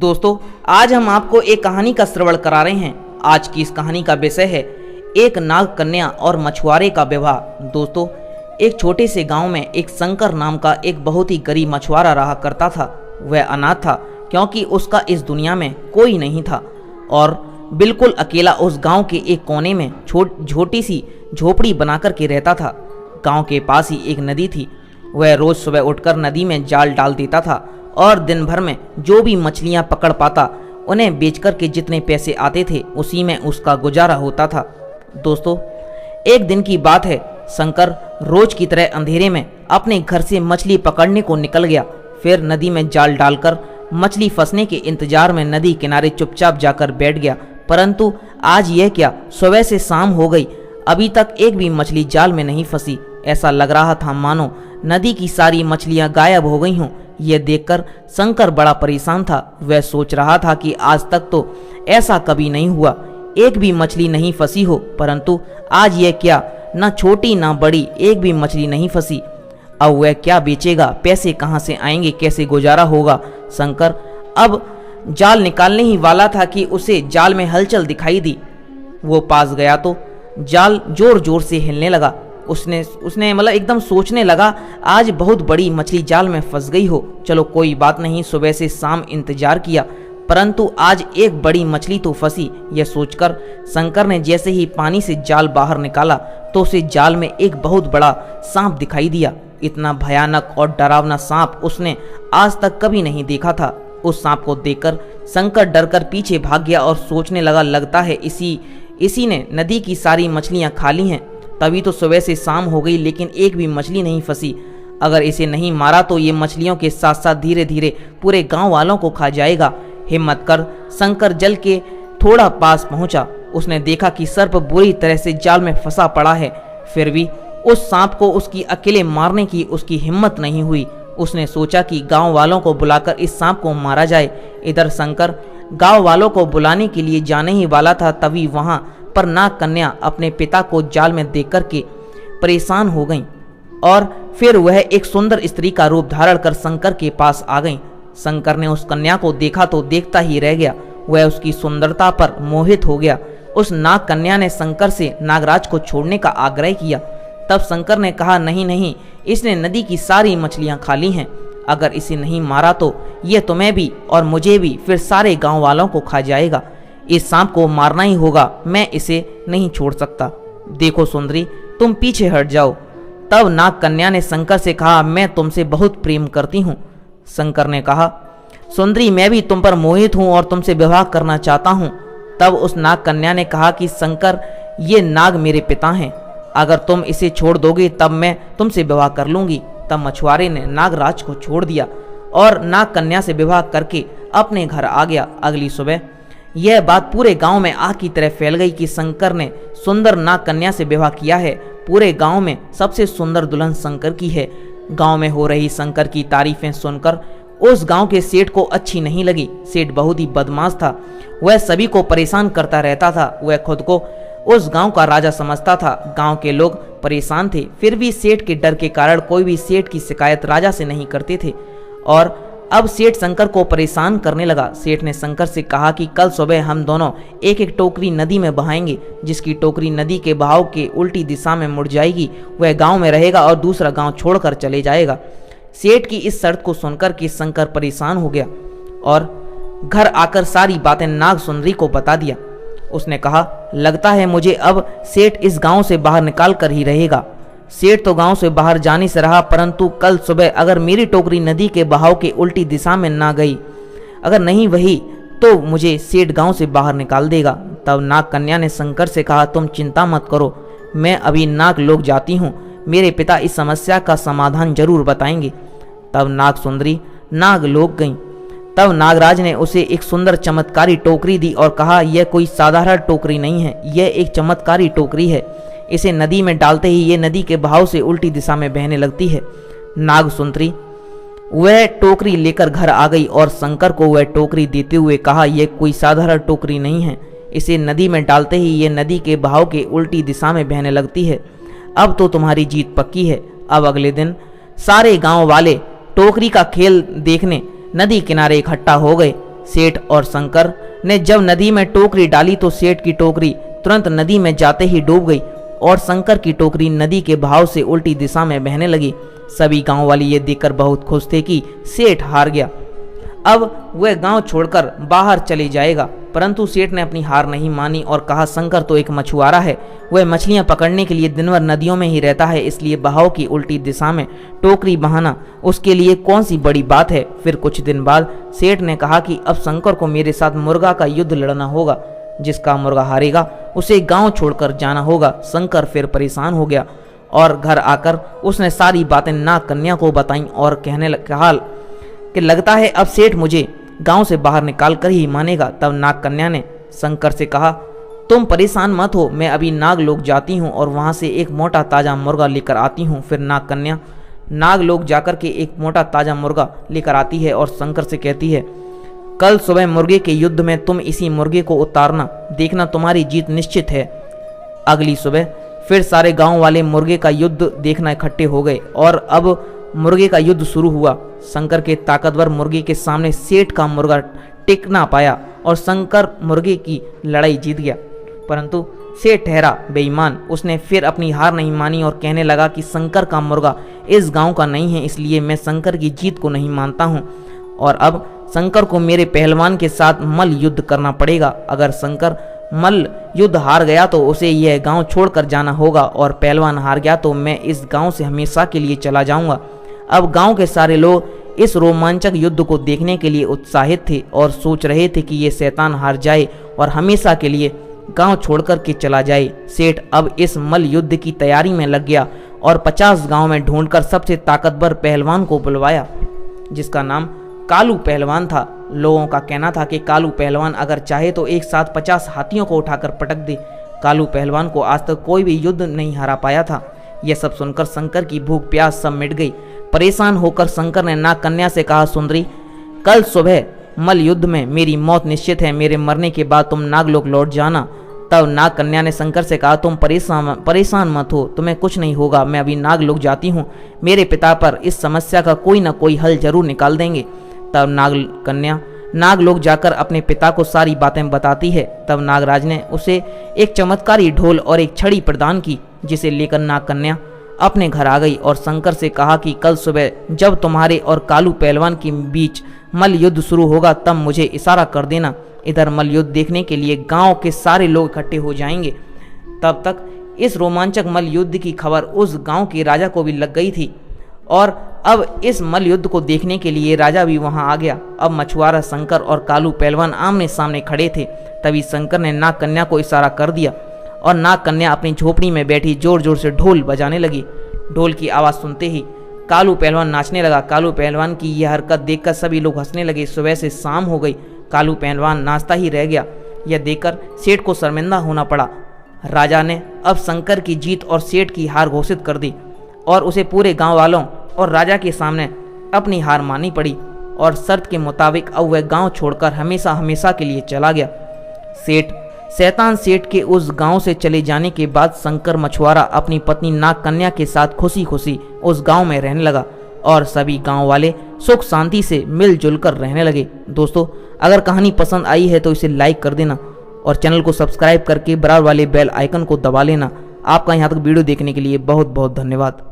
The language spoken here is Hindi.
दोस्तों, आज हम आपको एक कहानी का श्रवण करा रहे हैं। आज की इस कहानी का विषय है एक नाग कन्या और मछुआरे का विवाह। दोस्तों, एक छोटे से गांव में एक शंकर नाम का एक बहुत ही गरीब मछुआरा रहा करता था। वह अनाथ था क्योंकि उसका इस दुनिया में कोई नहीं था और बिल्कुल अकेला उस गांव के एक कोने में छोटी सी झोपड़ी बनाकर के रहता था। गांव के पास ही एक नदी थी। वह रोज सुबह उठकर नदी में जाल डाल देता था और दिन भर में जो भी मछलियां पकड़ पाता उन्हें बेचकर के जितने पैसे आते थे उसी में उसका गुजारा होता था। दोस्तों, एक दिन की बात है। शंकर रोज की तरह अंधेरे में अपने घर से मछली पकड़ने को निकल गया। फिर नदी में जाल डालकर मछली फंसने के इंतजार में नदी किनारे चुपचाप जाकर बैठ गया। परंतु आज यह क्या, सुबह से शाम हो गई, अभी तक एक भी मछली जाल में नहीं फंसी। ऐसा लग रहा था मानो नदी की सारी मछलियां गायब हो गई हों। यह देखकर शंकर बड़ा परेशान था। वह सोच रहा था कि आज तक तो ऐसा कभी नहीं हुआ, एक भी मछली नहीं फंसी हो, परंतु आज यह क्या, ना छोटी ना बड़ी, एक भी मछली नहीं फंसी। अब वह क्या बेचेगा, पैसे कहाँ से आएंगे, कैसे गुजारा होगा। शंकर अब जाल निकालने ही वाला था कि उसे जाल में हलचल दिखाई दी। वो पास गया तो जाल जोर जोर से हिलने लगा। उसने मतलब एकदम सोचने लगा, आज बहुत बड़ी मछली जाल में फंस गई हो। चलो कोई बात नहीं, सुबह से शाम इंतजार किया परंतु आज एक बड़ी मछली तो फंसी। यह सोचकर शंकर ने जैसे ही पानी से जाल बाहर निकाला तो उसे जाल में एक बहुत बड़ा सांप दिखाई दिया। इतना भयानक और डरावना सांप उसने आज तक कभी नहीं देखा था। उस सांप को देखकर शंकर डरकर पीछे भाग गया और सोचने लगा, लगता है इसी ने नदी की सारी मछलियां खा ली हैं। तभी तो सुबह से शाम हो गई लेकिन एक भी मछली नहीं फंसी। अगर इसे नहीं मारा तो ये मछलियों के साथ साथ धीरे धीरे पूरे गांव वालों को खा जाएगा। हिम्मत कर शंकर जल के थोड़ा पास पहुंचा। उसने देखा कि सर्प बुरी तरह से जाल में फंसा पड़ा है। फिर भी उस सांप को उसकी अकेले मारने की उसकी हिम्मत नहीं हुई। उसने सोचा कि गांव वालों को बुलाकर इस सांप को मारा जाए। इधर शंकर गांव वालों को बुलाने के लिए जाने ही वाला था, तभी वहां पर नाग कन्या अपने पिता को जाल में देख कर के परेशान हो गईं और फिर वह एक सुंदर स्त्री का रूप धारण कर शंकर के पास आ गईं। शंकर ने उस कन्या को देखा तो देखता ही रह गया। वह उसकी सुंदरता पर मोहित हो गया। उस नाग कन्या ने शंकर से नागराज को छोड़ने का आग्रह किया। तब शंकर ने कहा, नहीं नहीं, इसने नदी की सारी मछलियां खा ली हैं। अगर इसे नहीं मारा तो यह तुम्हें भी और मुझे भी, फिर सारे गांव वालों को खा जाएगा। इस सांप को मारना ही होगा, मैं इसे नहीं छोड़ सकता। देखो सुंदरी, तुम पीछे हट जाओ। तब नाग कन्या ने शंकर से कहा, मैं तुमसे बहुत प्रेम करती हूँ। शंकर ने कहा, सुंदरी, मैं भी तुम पर मोहित हूँ और तुमसे विवाह करना चाहता हूँ। तब उस नाग कन्या ने कहा कि शंकर, ये नाग मेरे पिता हैं, अगर तुम इसे छोड़ दोगे तब मैं तुमसे विवाह कर लूंगी। तब मछुआरे ने नागराज को छोड़ दिया और नाग कन्या से विवाह करके अपने घर आ गया। अगली सुबह यह बात पूरे गांव में आग की तरह फैल गई कि शंकर ने सुंदर नाग कन्या से विवाह किया है। पूरे गांव में सबसे सुंदर दुल्हन शंकर की है। गांव में हो रही शंकर की तारीफें सुनकर उस गांव के सेठ को अच्छी नहीं लगी। सेठ बहुत ही बदमाश था। वह सभी को परेशान करता रहता था। वह खुद को उस गांव का राजा समझता था। गांव के लोग परेशान थे, फिर भी सेठ के डर के कारण कोई भी सेठ की शिकायत राजा से नहीं करते थे। और अब सेठ शंकर को परेशान करने लगा। सेठ ने शंकर से कहा कि कल सुबह हम दोनों एक एक टोकरी नदी में बहाएंगे। जिसकी टोकरी नदी के बहाव के उल्टी दिशा में मुड़ जाएगी वह गांव में रहेगा और दूसरा गांव छोड़कर चले जाएगा। सेठ की इस शर्त को सुनकर के शंकर परेशान हो गया और घर आकर सारी बातें नाग सुंदरी को बता दिया। उसने कहा, लगता है मुझे अब सेठ इस गांव से बाहर निकाल कर ही रहेगा। सेठ तो गांव से बाहर जाने से रहा, परंतु कल सुबह अगर मेरी टोकरी नदी के बहाव के उल्टी दिशा में ना गई, अगर नहीं वही, तो मुझे सेठ गांव से बाहर निकाल देगा। तब नाग कन्या ने शंकर से कहा, तुम चिंता मत करो, मैं अभी नाग लोक जाती हूँ, मेरे पिता इस समस्या का समाधान जरूर बताएंगे। तब नाग सुंदरी नाग लोक गई। तब नागराज ने उसे एक सुंदर चमत्कारी टोकरी दी और कहा, यह कोई साधारण टोकरी नहीं है, यह एक चमत्कारी टोकरी है। इसे नदी में डालते ही ये नदी के बहाव से उल्टी दिशा में बहने लगती है। नाग सुंदरी वह टोकरी लेकर घर आ गई और शंकर को वह टोकरी देते हुए कहा, यह कोई साधारण टोकरी नहीं है, इसे नदी में डालते ही ये नदी के बहाव के उल्टी दिशा में बहने लगती है। अब तो तुम्हारी जीत पक्की है। अब अगले दिन सारे गांव वाले टोकरी का खेल देखने नदी किनारे इकट्ठा हो गए। सेठ और शंकर ने जब नदी में टोकरी डाली तो सेठ की टोकरी तुरंत नदी में जाते ही डूब गई और शंकर की टोकरी नदी के बहाव से उल्टी दिशा में बहने लगी। सभी गांव वाले ये देखकर बहुत खुश थे कि सेठ हार गया, अब वह गांव छोड़कर बाहर चले जाएगा। परंतु सेठ ने अपनी हार नहीं मानी और कहा, शंकर तो एक मछुआरा है, वह मछलियां पकड़ने के लिए दिन भर नदियों में ही रहता है, इसलिए बहाव की उल्टी दिशा में टोकरी बहाना उसके लिए कौन सी बड़ी बात है। फिर कुछ दिन बाद सेठ ने कहा कि अब शंकर को मेरे साथ मुर्गा का युद्ध लड़ना होगा, जिसका मुर्गा हारेगा उसे गांव छोड़कर जाना होगा। शंकर फिर परेशान हो गया और घर आकर उसने सारी बातें नाग कन्या को बताईं और कहा कि लगता है अब सेठ मुझे गांव से बाहर निकाल कर ही मानेगा। तब नाग कन्या ने शंकर से कहा, तुम परेशान मत हो, मैं अभी नाग लोग जाती हूँ और वहाँ से एक मोटा ताज़ा मुर्गा लेकर आती हूँ। फिर नाग कन्या नाग लोग जाकर के एक मोटा ताज़ा मुर्गा लेकर आती है और शंकर से कहती है, कल सुबह मुर्गे के युद्ध में तुम इसी मुर्गे को उतारना, देखना तुम्हारी जीत निश्चित है। अगली सुबह फिर सारे गांव वाले मुर्गे का युद्ध देखना इकट्ठे हो गए और अब मुर्गे का युद्ध शुरू हुआ। शंकर के ताकतवर मुर्गे के सामने सेठ का मुर्गा टिक ना पाया और शंकर मुर्गे की लड़ाई जीत गया। परंतु सेठ ठहरा बेईमान, उसने फिर अपनी हार नहीं मानी और कहने लगा कि शंकर का मुर्गा इस गांव का नहीं है, इसलिए मैं शंकर की जीत को नहीं मानता हूँ और अब शंकर को मेरे पहलवान के साथ मल्ल युद्ध करना पड़ेगा। अगर शंकर मल्ल युद्ध हार गया तो उसे यह गांव छोड़कर जाना होगा और पहलवान हार गया तो मैं इस गांव से हमेशा के लिए चला जाऊंगा। अब गांव के सारे लोग इस रोमांचक युद्ध को देखने के लिए उत्साहित थे और सोच रहे थे कि ये शैतान हार जाए और हमेशा के लिए गांव छोड़कर के चला जाए। सेठ अब इस मल्ल युद्ध की तैयारी में लग गया और 50 गांव में ढूंढकर सबसे ताकतवर पहलवान को बुलवाया, जिसका नाम कालू पहलवान था। लोगों का कहना था कि कालू पहलवान अगर चाहे तो एक साथ 50 हाथियों को उठाकर पटक दे। कालू पहलवान को आज तक कोई भी युद्ध नहीं हरा पाया था। यह सब सुनकर शंकर की भूख प्यास सब मिट गई। परेशान होकर शंकर ने नाग कन्या से कहा, सुंदरी, कल सुबह मल्ल युद्ध में मेरी मौत निश्चित है, मेरे मरने के बाद तुम नागलोक लौट जाना। तब नाग कन्या ने शंकर से कहा, तुम परेशान मत हो, तुम्हें कुछ नहीं होगा, मैं अभी नागलोक जाती हूँ, मेरे पिता पर इस समस्या का कोई ना कोई हल जरूर निकाल देंगे। तब नाग कन्या नागलोक जाकर अपने पिता को सारी बातें बताती है। तब नागराज ने उसे एक चमत्कारी ढोल और एक छड़ी प्रदान की, जिसे लेकर नाग कन्या अपने घर आ गई और शंकर से कहा कि कल सुबह जब तुम्हारे और कालू पहलवान के बीच मल्ल युद्ध शुरू होगा तब मुझे इशारा कर देना। इधर मल्ल युद्ध देखने के लिए गांव के सारे लोग इकट्ठे हो जाएंगे। तब तक इस रोमांचक मल्ल युद्ध की खबर उस गांव के राजा को भी लग गई थी और अब इस मल्ल युद्ध को देखने के लिए राजा भी वहां आ गया। अब मछुआरा शंकर और कालू पहलवान आमने सामने खड़े थे। तभी शंकर ने नाग कन्या को इशारा कर दिया और नाग कन्या अपनी झोपड़ी में बैठी जोर जोर से ढोल बजाने लगी। ढोल की आवाज़ सुनते ही कालू पहलवान नाचने लगा। कालू पहलवान की यह हरकत देखकर सभी लोग हंसने लगे। सुबह से शाम हो गई, कालू पहलवान नाचता ही रह गया। यह देखकर सेठ को शर्मिंदा होना पड़ा। राजा ने अब शंकर की जीत और सेठ की हार घोषित कर दी और उसे पूरे गांव वालों और राजा के सामने अपनी हार माननी पड़ी और शर्त के मुताबिक अब वह गांव छोड़कर हमेशा हमेशा के लिए चला गया। शैतान सेठ के उस गांव से चले जाने के बाद शंकर मछुआरा अपनी पत्नी नाग कन्या के साथ खुशी खुशी उस गांव में रहने लगा और सभी गांव वाले सुख शांति से मिलजुल कर रहने लगे। दोस्तों, अगर कहानी पसंद आई है तो इसे लाइक कर देना और चैनल को सब्सक्राइब करके बराबर वाले बेल आइकन को दबा लेना। आपका यहाँ तक वीडियो देखने के लिए बहुत बहुत धन्यवाद।